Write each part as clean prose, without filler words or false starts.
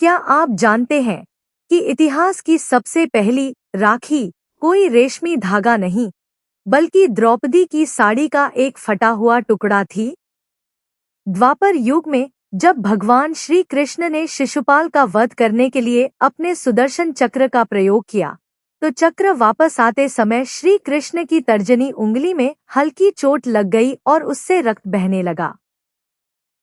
क्या आप जानते हैं कि इतिहास की सबसे पहली राखी कोई रेशमी धागा नहीं, बल्कि द्रौपदी की साड़ी का एक फटा हुआ टुकड़ा थी? द्वापर युग में जब भगवान श्री कृष्ण ने शिशुपाल का वध करने के लिए अपने सुदर्शन चक्र का प्रयोग किया, तो चक्र वापस आते समय श्री कृष्ण की तर्जनी उंगली में हल्की चोट लग गई और उससे रक्त बहने लगा।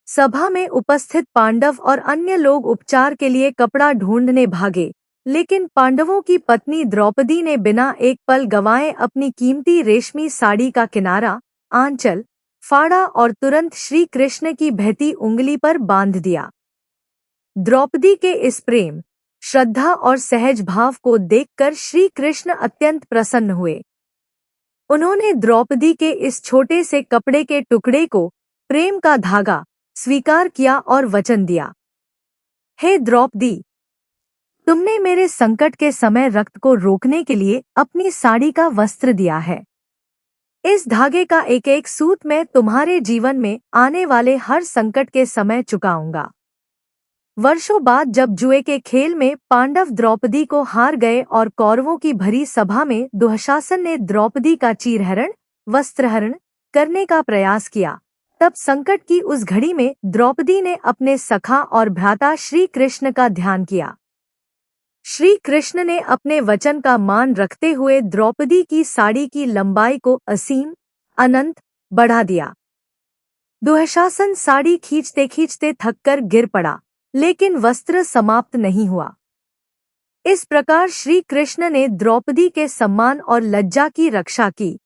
सभा में उपस्थित पांडव और अन्य लोग उपचार के लिए कपड़ा ढूंढने भागे, लेकिन पांडवों की पत्नी द्रौपदी ने बिना एक पल गंवाए अपनी कीमती रेशमी साड़ी का किनारा, आंचल, फाड़ा और तुरंत श्री कृष्ण की बहती उंगली पर बांध दिया। द्रौपदी के इस प्रेम, श्रद्धा और सहज भाव को देखकर श्री कृष्ण अत्यंत प्रसन्न हुए। उन्होंने द्रौपदी के इस छोटे से कपड़े के टुकड़े को प्रेम का धागा स्वीकार किया और वचन दिया, हे द्रौपदी, तुमने मेरे संकट के समय रक्त को रोकने के लिए अपनी साड़ी का वस्त्र दिया है। इस धागे का एक एक सूत मैं तुम्हारे जीवन में आने वाले हर संकट के समय चुकाऊंगा। वर्षों बाद जब जुए के खेल में पांडव द्रौपदी को हार गए और कौरवों की भरी सभा में दुःशासन ने द्रौपदी का चीरहरण, वस्त्रहरण करने का प्रयास किया, तब संकट की उस घड़ी में द्रौपदी ने अपने सखा और भ्राता श्री कृष्ण का ध्यान किया। श्री कृष्ण ने अपने वचन का मान रखते हुए द्रौपदी की साड़ी की लंबाई को असीम, अनंत बढ़ा दिया। दुःशासन साड़ी खींचते खींचते थककर गिर पड़ा, लेकिन वस्त्र समाप्त नहीं हुआ। इस प्रकार श्री कृष्ण ने द्रौपदी के सम्मान और लज्जा की रक्षा की।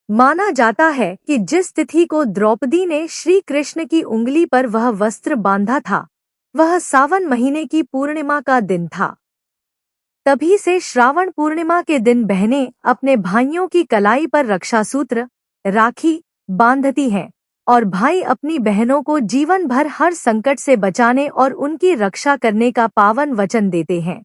माना जाता है कि जिस तिथि को द्रौपदी ने श्री कृष्ण की उंगली पर वह वस्त्र बांधा था, वह सावन महीने की पूर्णिमा का दिन था। तभी से श्रावण पूर्णिमा के दिन बहनें अपने भाइयों की कलाई पर रक्षासूत्र, राखी बांधती हैं और भाई अपनी बहनों को जीवन भर हर संकट से बचाने और उनकी रक्षा करने का पावन वचन देते हैं।